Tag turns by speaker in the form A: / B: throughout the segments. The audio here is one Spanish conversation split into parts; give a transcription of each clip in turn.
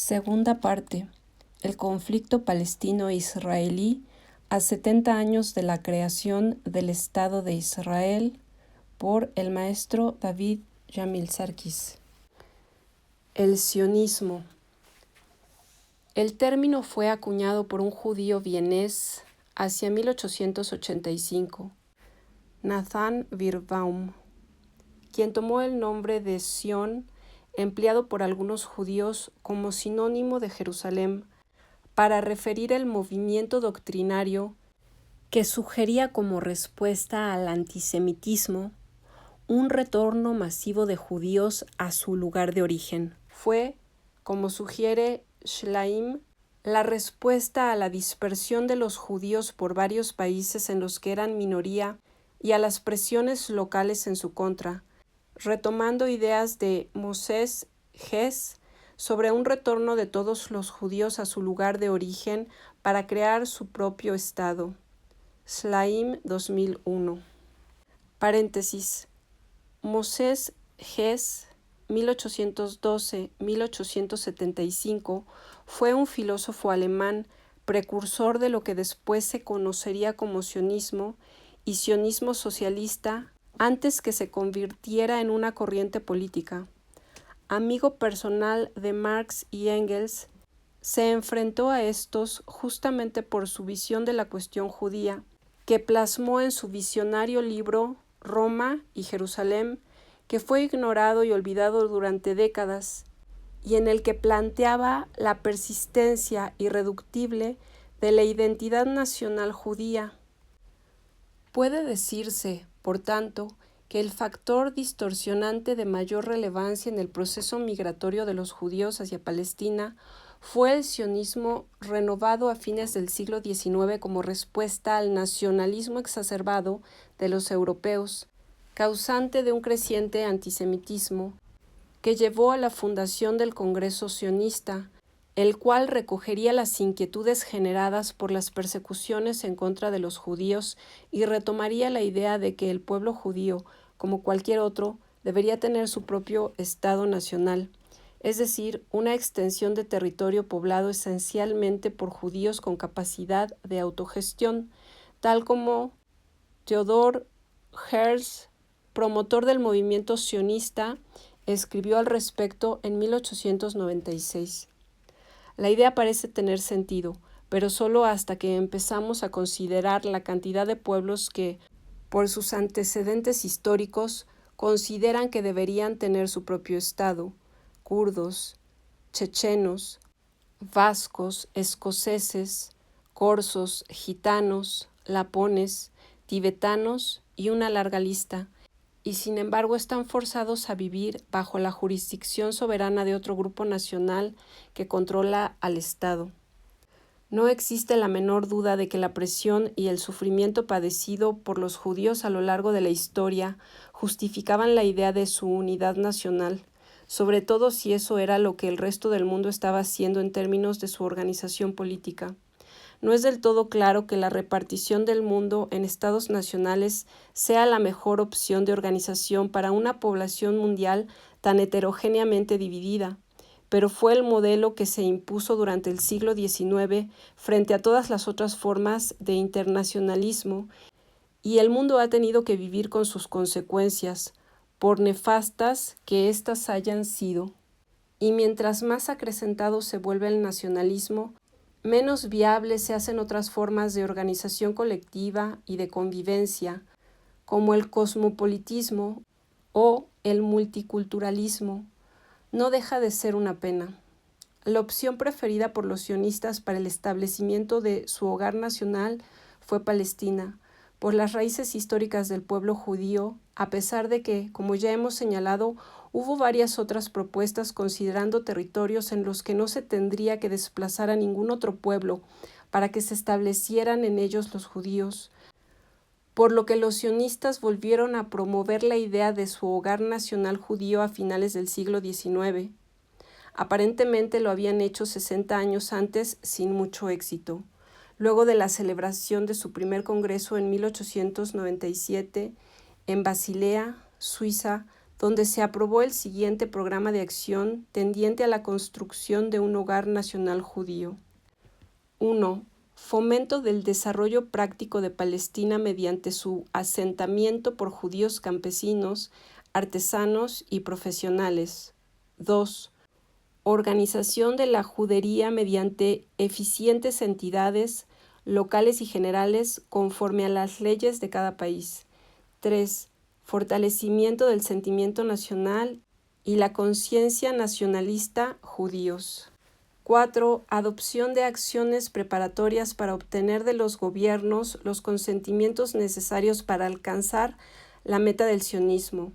A: Segunda parte. El conflicto palestino-israelí a 70 años de la creación del Estado de Israel por el maestro David Yamil Sarkis. El sionismo. El término fue acuñado por un judío vienés hacia 1885, Nathan Birnbaum, quien tomó el nombre de Sion, empleado por algunos judíos como sinónimo de Jerusalén, para referir el movimiento doctrinario que sugería como respuesta al antisemitismo un retorno masivo de judíos a su lugar de origen. Fue, como sugiere Schleim, la respuesta a la dispersión de los judíos por varios países en los que eran minoría y a las presiones locales en su contra, retomando ideas de Moses Hess sobre un retorno de todos los judíos a su lugar de origen para crear su propio Estado. Schleim 2001. Paréntesis. Moses Hess, 1812-1875, fue un filósofo alemán precursor de lo que después se conocería como sionismo y sionismo socialista antes que se convirtiera en una corriente política. Amigo personal de Marx y Engels, se enfrentó a estos justamente por su visión de la cuestión judía, que plasmó en su visionario libro Roma y Jerusalén, que fue ignorado y olvidado durante décadas, y en el que planteaba la persistencia irreductible de la identidad nacional judía. Puede decirse, por tanto, que el factor distorsionante de mayor relevancia en el proceso migratorio de los judíos hacia Palestina fue el sionismo renovado a fines del siglo XIX como respuesta al nacionalismo exacerbado de los europeos, causante de un creciente antisemitismo, que llevó a la fundación del Congreso Sionista, el cual recogería las inquietudes generadas por las persecuciones en contra de los judíos y retomaría la idea de que el pueblo judío, como cualquier otro, debería tener su propio Estado nacional, es decir, una extensión de territorio poblado esencialmente por judíos con capacidad de autogestión, tal como Theodor Herzl, promotor del movimiento sionista, escribió al respecto en 1896. La idea parece tener sentido, pero solo hasta que empezamos a considerar la cantidad de pueblos que, por sus antecedentes históricos, consideran que deberían tener su propio Estado: kurdos, chechenos, vascos, escoceses, corsos, gitanos, lapones, tibetanos y una larga lista, y sin embargo están forzados a vivir bajo la jurisdicción soberana de otro grupo nacional que controla al Estado. No existe la menor duda de que la presión y el sufrimiento padecido por los judíos a lo largo de la historia justificaban la idea de su unidad nacional, sobre todo si eso era lo que el resto del mundo estaba haciendo en términos de su organización política. No es del todo claro que la repartición del mundo en estados nacionales sea la mejor opción de organización para una población mundial tan heterogéneamente dividida, pero fue el modelo que se impuso durante el siglo XIX frente a todas las otras formas de internacionalismo, y el mundo ha tenido que vivir con sus consecuencias, por nefastas que éstas hayan sido. Y mientras más acrecentado se vuelve el nacionalismo, menos viables se hacen otras formas de organización colectiva y de convivencia, como el cosmopolitismo o el multiculturalismo. No deja de ser una pena. La opción preferida por los sionistas para el establecimiento de su hogar nacional fue Palestina, por las raíces históricas del pueblo judío, a pesar de que, como ya hemos señalado, hubo varias otras propuestas considerando territorios en los que no se tendría que desplazar a ningún otro pueblo para que se establecieran en ellos los judíos, por lo que los sionistas volvieron a promover la idea de su hogar nacional judío a finales del siglo XIX. Aparentemente lo habían hecho 60 años antes sin mucho éxito. Luego de la celebración de su primer congreso en 1897, en Basilea, Suiza, donde se aprobó el siguiente programa de acción tendiente a la construcción de un hogar nacional judío. 1. Fomento del desarrollo práctico de Palestina mediante su asentamiento por judíos campesinos, artesanos y profesionales. 2. Organización de la judería mediante eficientes entidades locales y generales conforme a las leyes de cada país. 3. Fortalecimiento del sentimiento nacional y la conciencia nacionalista judíos. 4. Adopción de acciones preparatorias para obtener de los gobiernos los consentimientos necesarios para alcanzar la meta del sionismo.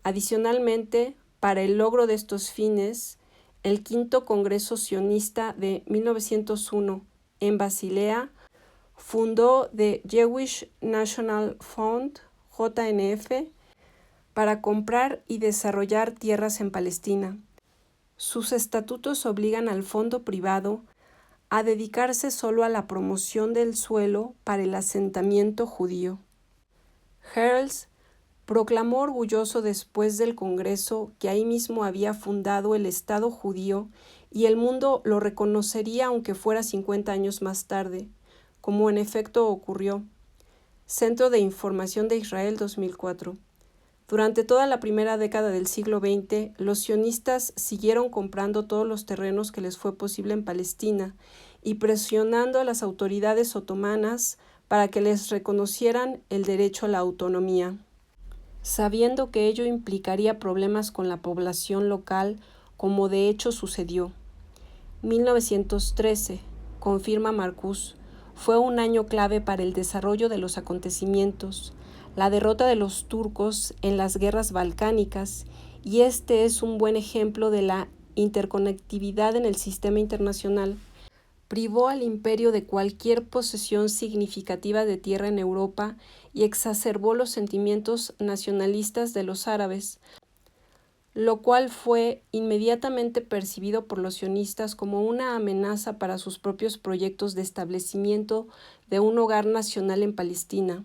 A: Adicionalmente, para el logro de estos fines, el Quinto Congreso Sionista de 1901 en Basilea fundó The Jewish National Fund, JNF, para comprar y desarrollar tierras en Palestina. Sus estatutos obligan al fondo privado a dedicarse solo a la promoción del suelo para el asentamiento judío. Herzl proclamó orgulloso después del Congreso que ahí mismo había fundado el Estado judío y el mundo lo reconocería aunque fuera 50 años más tarde, como en efecto ocurrió. Centro de Información de Israel 2004. Durante toda la primera década del siglo XX, los sionistas siguieron comprando todos los terrenos que les fue posible en Palestina y presionando a las autoridades otomanas para que les reconocieran el derecho a la autonomía. Sabiendo que ello implicaría problemas con la población local, como de hecho sucedió. 1913, confirma Marcuse, fue un año clave para el desarrollo de los acontecimientos, la derrota de los turcos en las guerras balcánicas, y este es un buen ejemplo de la interconectividad en el sistema internacional. Privó al imperio de cualquier posesión significativa de tierra en Europa y exacerbó los sentimientos nacionalistas de los árabes, lo cual fue inmediatamente percibido por los sionistas como una amenaza para sus propios proyectos de establecimiento de un hogar nacional en Palestina.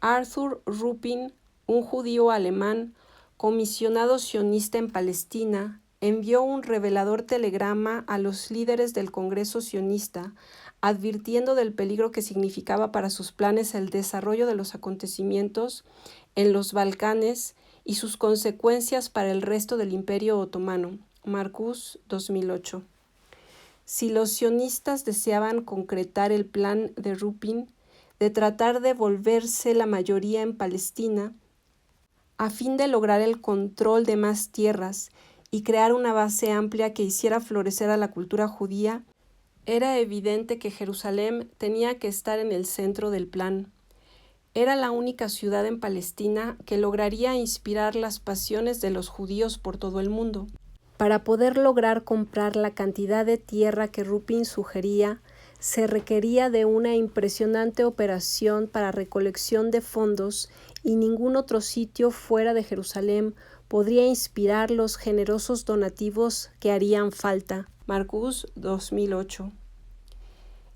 A: Arthur Ruppin, un judío alemán, comisionado sionista en Palestina, envió un revelador telegrama a los líderes del Congreso sionista, advirtiendo del peligro que significaba para sus planes el desarrollo de los acontecimientos en los Balcanes y sus consecuencias para el resto del Imperio Otomano. Marcuse, 2008. Si los sionistas deseaban concretar el plan de Ruppin de tratar de volverse la mayoría en Palestina, a fin de lograr el control de más tierras y crear una base amplia que hiciera florecer a la cultura judía, era evidente que Jerusalén tenía que estar en el centro del plan. Era la única ciudad en Palestina que lograría inspirar las pasiones de los judíos por todo el mundo. Para poder lograr comprar la cantidad de tierra que Ruppin sugería, se requería de una impresionante operación para recolección de fondos y ningún otro sitio fuera de Jerusalén podría inspirar los generosos donativos que harían falta. Marcuse, 2008.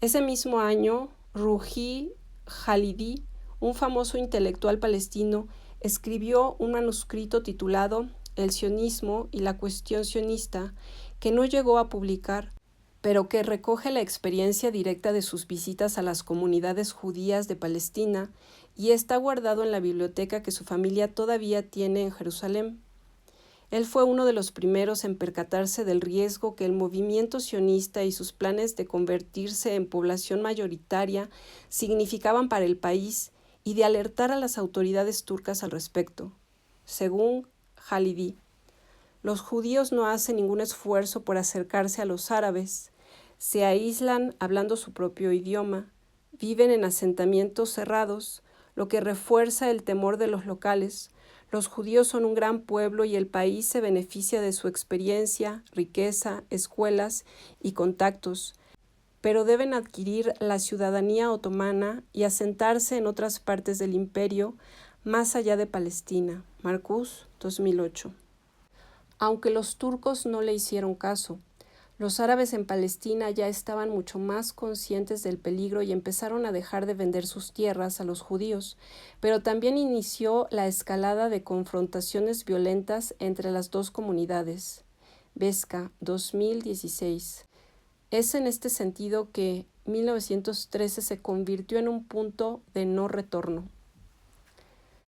A: Ese mismo año, Ruhi Khalidi, un famoso intelectual palestino, escribió un manuscrito titulado El sionismo y la cuestión sionista, que no llegó a publicar, pero que recoge la experiencia directa de sus visitas a las comunidades judías de Palestina y está guardado en la biblioteca que su familia todavía tiene en Jerusalén. Él fue uno de los primeros en percatarse del riesgo que el movimiento sionista y sus planes de convertirse en población mayoritaria significaban para el país y de alertar a las autoridades turcas al respecto. Según Khalidi, los judíos no hacen ningún esfuerzo por acercarse a los árabes, se aíslan hablando su propio idioma, viven en asentamientos cerrados, lo que refuerza el temor de los locales. Los judíos son un gran pueblo y el país se beneficia de su experiencia, riqueza, escuelas y contactos, pero deben adquirir la ciudadanía otomana y asentarse en otras partes del imperio, más allá de Palestina. Marcuse, 2008. Aunque los turcos no le hicieron caso, Los árabes en Palestina ya estaban mucho más conscientes del peligro y empezaron a dejar de vender sus tierras a los judíos, pero también inició la escalada de confrontaciones violentas entre las dos comunidades. Vesca, 2016. Es en este sentido que 1913 se convirtió en un punto de no retorno.